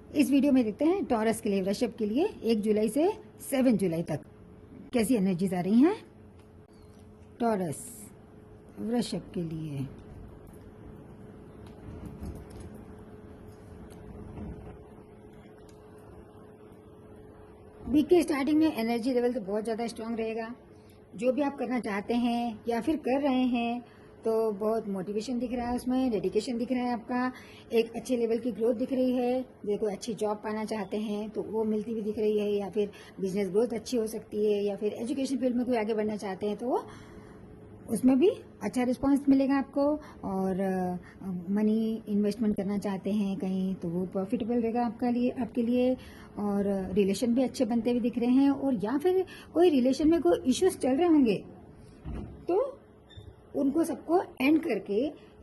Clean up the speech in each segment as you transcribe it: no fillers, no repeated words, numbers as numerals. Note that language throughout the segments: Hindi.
इस वीडियो में देखते हैं टॉरस के लिए, वृषभ के लिए 1 जुलाई से 7 जुलाई तक कैसी एनर्जीज आ रही हैं टॉरस वृषभ के लिए। वीक के स्टार्टिंग में एनर्जी लेवल तो बहुत ज़्यादा स्ट्रांग रहेगा। जो भी आप करना चाहते हैं या फिर कर रहे हैं तो बहुत मोटिवेशन दिख रहा है, उसमें डेडिकेशन दिख रहा है, आपका एक अच्छे लेवल की ग्रोथ दिख रही है। जैसे कोई अच्छी जॉब पाना चाहते हैं तो वो मिलती हुई दिख रही है, या फिर बिजनेस ग्रोथ अच्छी हो सकती है, या फिर एजुकेशन फील्ड में कोई आगे बढ़ना चाहते हैं तो वो उसमें भी अच्छा रिस्पांस मिलेगा आपको। और मनी इन्वेस्टमेंट करना चाहते हैं कहीं तो वो प्रॉफिटेबल रहेगा आपके लिए। और रिलेशन भी अच्छे बनते हुए दिख रहे हैं, और या फिर कोई रिलेशन में कोई इश्यूज चल रहे होंगे तो उनको सबको एंड करके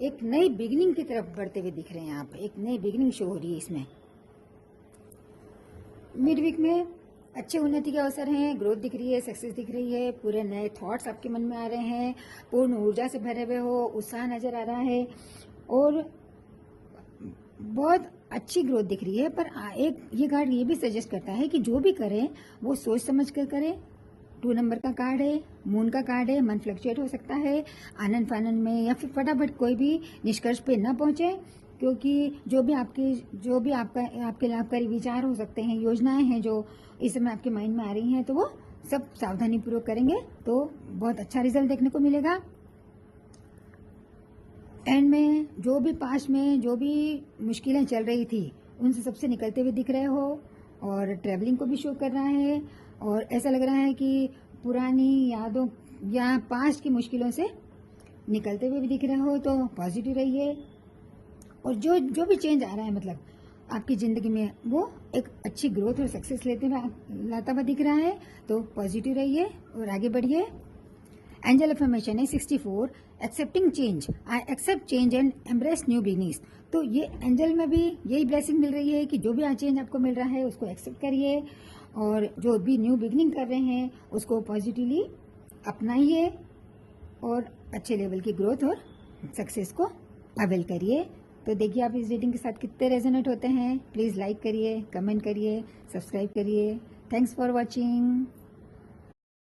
एक नई बिगिनिंग की तरफ बढ़ते हुए दिख रहे हैं आप। एक नई बिगिनिंग शो हो रही है इसमें। मिड वीक में अच्छे उन्नति के अवसर हैं, ग्रोथ दिख रही है, सक्सेस दिख रही है, पूरे नए थॉट्स आपके मन में आ रहे हैं, पूर्ण ऊर्जा से भरे हुए हो, उत्साह नजर आ रहा है और बहुत अच्छी ग्रोथ दिख रही है। पर एक ये कार्ड ये भी सजेस्ट करता है कि जो भी करें वो सोच समझ कर करें। 2 नंबर का कार्ड है, मून का कार्ड है, मन फ्लक्चुएट हो सकता है आनंद फानंद में, या फिर फटाफट कोई भी निष्कर्ष पे न पहुंचे, क्योंकि जो भी आपके लाभकारी विचार हो सकते हैं, योजनाएं हैं जो इस समय आपके माइंड में आ रही हैं, तो वो सब सावधानी पूर्वक करेंगे तो बहुत अच्छा रिजल्ट देखने को मिलेगा। एंड में जो भी पास्ट में जो भी मुश्किलें चल रही थी उनसे सबसे निकलते हुए दिख रहे हो, और ट्रैवलिंग को भी शो कर रहा है, और ऐसा लग रहा है कि पुरानी यादों या पास्ट की मुश्किलों से निकलते हुए भी दिख रहे हो, तो पॉजिटिव रहिए। और जो भी चेंज आ रहा है मतलब आपकी ज़िंदगी में वो एक अच्छी ग्रोथ और सक्सेस लाता हुआ दिख रहा है, तो पॉजिटिव रहिए और आगे बढ़िए। एंजल अफर्मेशन है 64, accepting change, I accept change and embrace new beginnings. तो ये एंजल में भी यही ब्लेसिंग मिल रही है कि जो भी चेंज आपको मिल रहा है उसको एक्सेप्ट करिए, और जो भी न्यू बिगनिंग कर रहे हैं उसको पॉजिटिवली अपनाइए, और अच्छे लेवल की ग्रोथ और सक्सेस को अवेल करिए। तो देखिए आप इस रीडिंग के साथ कितने रेजोनेट होते हैं। प्लीज़ लाइक करिए, कमेंट करिए, सब्सक्राइब करिए। Thanks for watching.